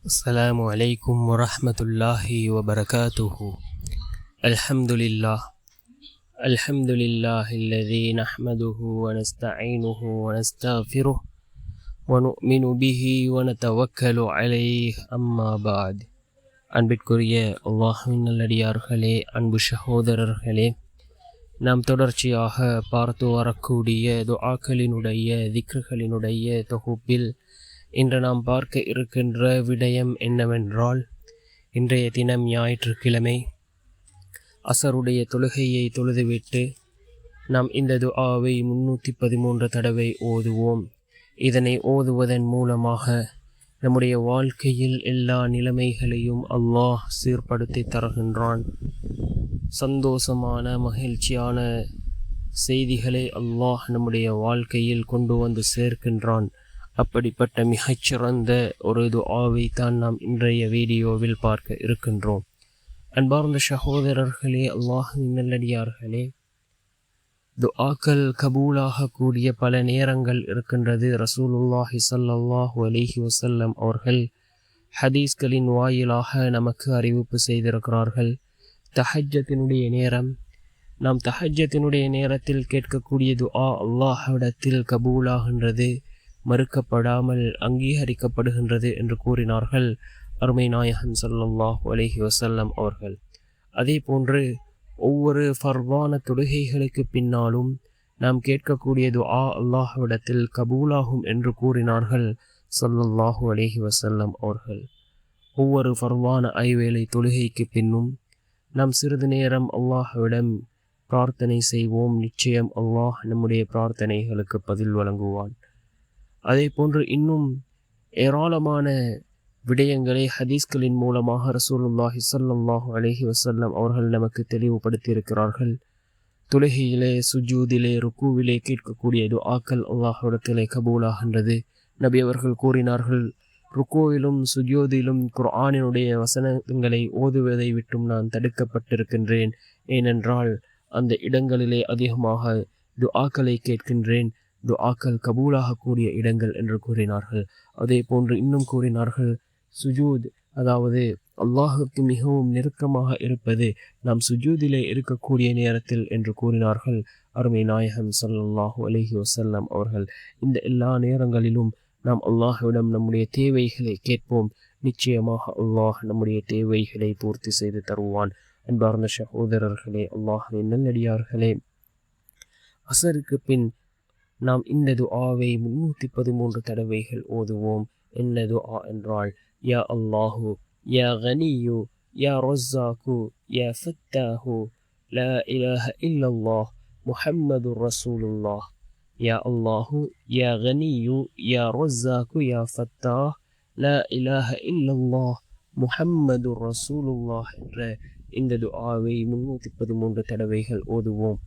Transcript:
السلام عليكم ورحمة الله وبركاته. الحمد لله الذي نحمده ونستعينه ونستغفره ونؤمن به ونتوكل عليه. أما بعد. அன்பிற்குரிய அல்லாஹ்வின் நல்லடியார்களே, அன்பு சகோதரர்களே, நாம் தொடர்ச்சியாக பார்த்து வரக்கூடிய துஆக்களினுடைய திக்ருகளினுடைய தொகுப்பில் இன்று நாம் பார்க்க இருக்கின்ற விடயம் என்னவென்றால், இன்றைய தினம் ஞாயிற்றுக்கிழமை அசருடைய தொழுகையை தொழுதுவிட்டு நாம் இந்த துஆவை 313 தடவை ஓதுவோம். இதனை ஓதுவதன் மூலமாக நம்முடைய வாழ்க்கையில் எல்லா நிலைமைகளையும் அல்லாஹ் சீர்படுத்தி தருகின்றான். சந்தோஷமான மகிழ்ச்சியான செய்திகளை அல்லாஹ் நம்முடைய வாழ்க்கையில் கொண்டு வந்து சேர்க்கின்றான். அப்படிப்பட்ட மிகச்சிறந்த ஒரு துஆவை தான் நாம் இன்றைய வீடியோவில் பார்க்க இருக்கின்றோம். அன்பார்ந்த சகோதரர்களே, அல்லாஹ்வின் நல்லடியார்களே, துஆக்கள் கபூலாக கூடிய பல நேரங்கள் இருக்கின்றது. ரசூலுல்லாஹி ஸல்லல்லாஹு அலைஹி வஸல்லம் அவர்கள் ஹதீஸ்களின் வாயிலாக நமக்கு அறிவிப்பு செய்திருக்கிறார்கள். தஹஜ்ஜத்தினுடைய நேரம், நாம் தஹஜ்ஜத்தினுடைய நேரத்தில் கேட்கக்கூடிய துஆ அல்லாஹ்விடத்தில் கபூலாகின்றது, மறுக்கப்படாமல் அங்கீகரிக்கப்படுகின்றது என்று கூறினார்கள் அருமை நாயகன் ஸல்லல்லாஹு அலைஹி வஸல்லம் அவர்கள். அதே போன்று ஒவ்வொரு ஃபர்வான தொழுகைகளுக்கு பின்னாலும் நாம் கேட்கக்கூடிய துஆ அல்லாஹ்விடத்தில் கபூலாகும் என்று கூறினார்கள் ஸல்லல்லாஹு அலைஹி வஸல்லம் அவர்கள். ஒவ்வொரு ஃபர்வான ஐவேளை தொழுகைக்கு பின்னும் நாம் சிறிது நேரம் அல்லாஹ்விடம் பிரார்த்தனை செய்வோம். நிச்சயம் அல்லாஹ் நம்முடைய பிரார்த்தனைகளுக்கு பதில் வழங்குவான். அதே போன்று இன்னும் ஏராளமான விடயங்களை ஹதீஸ்களின் மூலமாக ரசூலுல்லாஹி ஸல்லல்லாஹு அலைஹி வஸல்லம் அவர்கள் நமக்கு தெளிவுபடுத்தியிருக்கிறார்கள். தொழுகையிலே, சுஜூதிலே, ருக்கூவிலே கேட்கக்கூடிய துஆக்கள் அல்லாஹ்விடத்திலே கபூலாகின்றது. நபி அவர்கள் கூறினார்கள், ருக்கூவிலும் சுஜூதிலும் குர்ஆனினுடைய வசனங்களை ஓதுவதை விட்டும் நான் தடுக்கப்பட்டிருக்கின்றேன். ஏனென்றால் அந்த இடங்களிலே அதிகமாக துஆக்களை கேட்கின்றேன். துஆக்கள் கபூலாகக்கூடிய இடங்கள் என்று கூறினார்கள். அதே போன்று இன்னும் கூறினார்கள், சுஜூத், அதாவது அல்லாஹுக்கு மிகவும் நெருக்கமாக இருப்பது நாம் சுஜூதிலே இருக்கக்கூடிய நேரத்தில் என்று கூறினார்கள் அருமை நாயகம் ஸல்லல்லாஹு அலைஹி வஸல்லம் அவர்கள். இந்த எல்லா நேரங்களிலும் நாம் அல்லாஹ்விடம் நம்முடைய தேவைகளை கேட்போம். நிச்சயமாக அல்லாஹ் நம்முடைய தேவைகளை பூர்த்தி செய்து தருவான். அன்பார்ந்த சகோதரர்களே, அல்லாஹ்வின் நல்லடியார்களே, அசருக்கு பின் நாம் இந்த துஆவை 313 தடவைகள் ஓதுவோம். என்ன துஆ என்றால், யா அல்லாஹு, யா கனியு, யா ரஸாக்கு, யா ஃபத்தாஹு, லா இலாஹ இல்லல்லாஹ், முஹம்மதுர் ரசூலுல்லாஹ். யா அல்லாஹு, யா கனியு, யா ரஸாக்கு, யா ஃபத்தாஹ், லா இலாஹ இல்லல்லாஹ், முஹம்மதுர் ரசூலுல்லாஹ் என்ற இந்த துஆவை 313 தடவைகள் ஓதுவோம்.